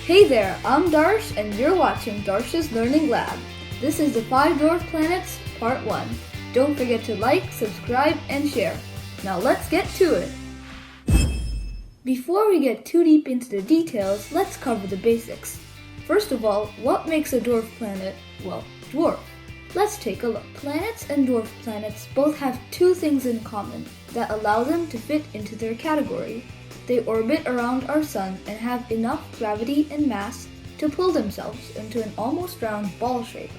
Hey there, I'm Darsh and you're watching Darsh's Learning Lab. This is the 5 Dwarf Planets, Part 1. Don't forget to like, subscribe, and share. Now let's get to it. Before we get too deep into the details, let's cover the basics. First of all, what makes a dwarf planet? Well, dwarf. Let's take a look. Planets and dwarf planets both have two things in common that allow them to fit into their category. They orbit around our sun and have enough gravity and mass to pull themselves into an almost round ball shape,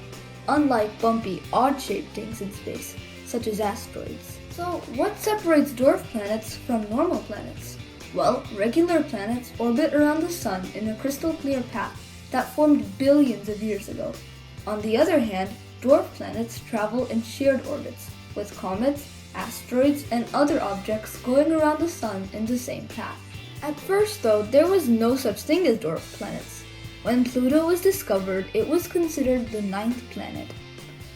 unlike bumpy, odd-shaped things in space, such as asteroids. So, what separates dwarf planets from normal planets? Well, regular planets orbit around the sun in a crystal-clear path that formed billions of years ago. On the other hand, dwarf planets travel in shared orbits, with comets, asteroids, and other objects going around the sun in the same path. At first, though, there was no such thing as dwarf planets. When Pluto was discovered, it was considered the 9th planet.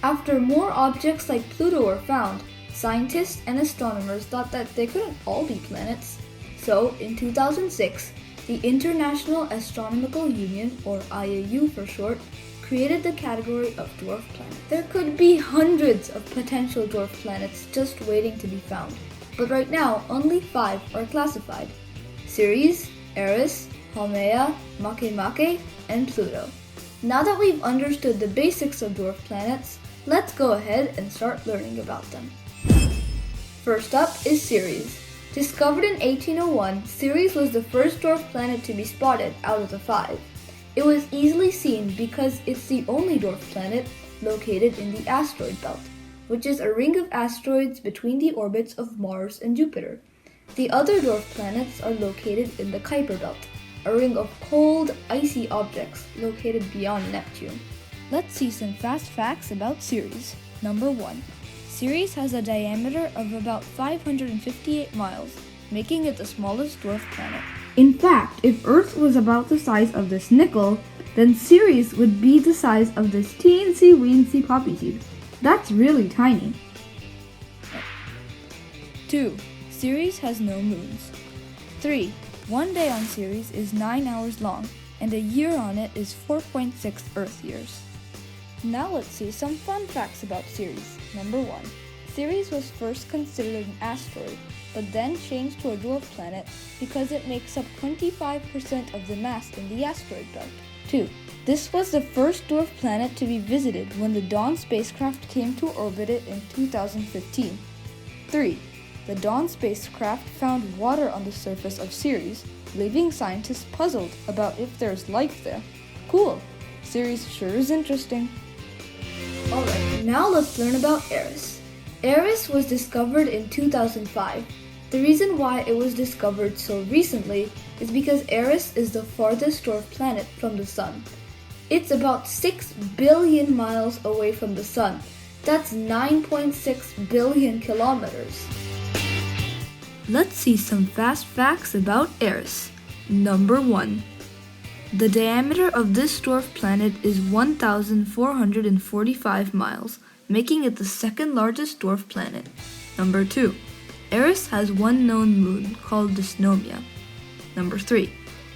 After more objects like Pluto were found, scientists and astronomers thought that they couldn't all be planets. So, in 2006, the International Astronomical Union, or IAU for short, created the category of dwarf planet. There could be hundreds of potential dwarf planets just waiting to be found, but right now only 5 are classified: Ceres, Eris, Haumea, Makemake, and Pluto. Now that we've understood the basics of dwarf planets, let's go ahead and start learning about them. First up is Ceres. Discovered in 1801, Ceres was the first dwarf planet to be spotted out of the 5. It was easily seen because it's the only dwarf planet located in the asteroid belt, which is a ring of asteroids between the orbits of Mars and Jupiter. The other dwarf planets are located in the Kuiper belt, a ring of cold, icy objects located beyond Neptune. Let's see some fast facts about Ceres. Number 1. Ceres has a diameter of about 558 miles, making it the smallest dwarf planet. In fact, if Earth was about the size of this nickel, then Ceres would be the size of this teensy-weensy poppy seed. That's really tiny. 2. Ceres has no moons. 3. One day on Ceres is 9 hours long, and a year on it is 4.6 Earth years. Now let's see some fun facts about Ceres. Number 1. Ceres was first considered an asteroid, but then changed to a dwarf planet because it makes up 25% of the mass in the asteroid belt. 2. This was the first dwarf planet to be visited when the Dawn spacecraft came to orbit it in 2015. 3. The Dawn spacecraft found water on the surface of Ceres, leaving scientists puzzled about if there's life there. Cool! Ceres sure is interesting. Alright, now let's learn about Eris. Eris was discovered in 2005. The reason why it was discovered so recently is because Eris is the farthest dwarf planet from the Sun. It's about 6 billion miles away from the Sun. That's 9.6 billion kilometers. Let's see some fast facts about Eris. Number 1. The diameter of this dwarf planet is 1,445 miles, making it the second largest dwarf planet. Number 2. Eris has one known moon, called Dysnomia. Number 3.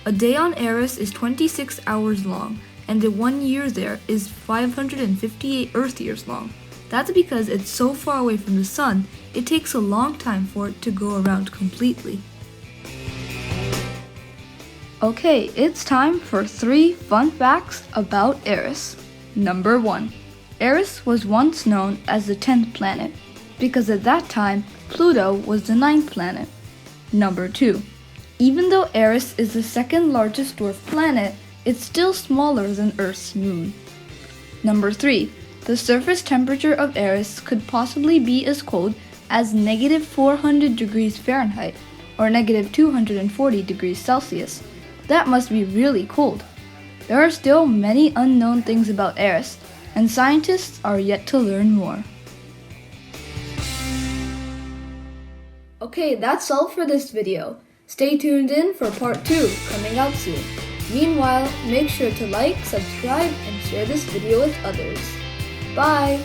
A day on Eris is 26 hours long, and 1 year there is 558 Earth years long. That's because it's so far away from the Sun, it takes a long time for it to go around completely. Okay, it's time for 3 fun facts about Eris. Number 1. Eris was once known as the 10th planet, because at that time, Pluto was the 9th planet. Number 2. Even though Eris is the second largest dwarf planet, it's still smaller than Earth's moon. Number 3. The surface temperature of Eris could possibly be as cold as negative 400 degrees Fahrenheit, or negative 240 degrees Celsius. That must be really cold. There are still many unknown things about Eris, and scientists are yet to learn more. Okay, that's all for this video. Stay tuned in for part 2 coming out soon. Meanwhile, make sure to like, subscribe, and share this video with others. Bye!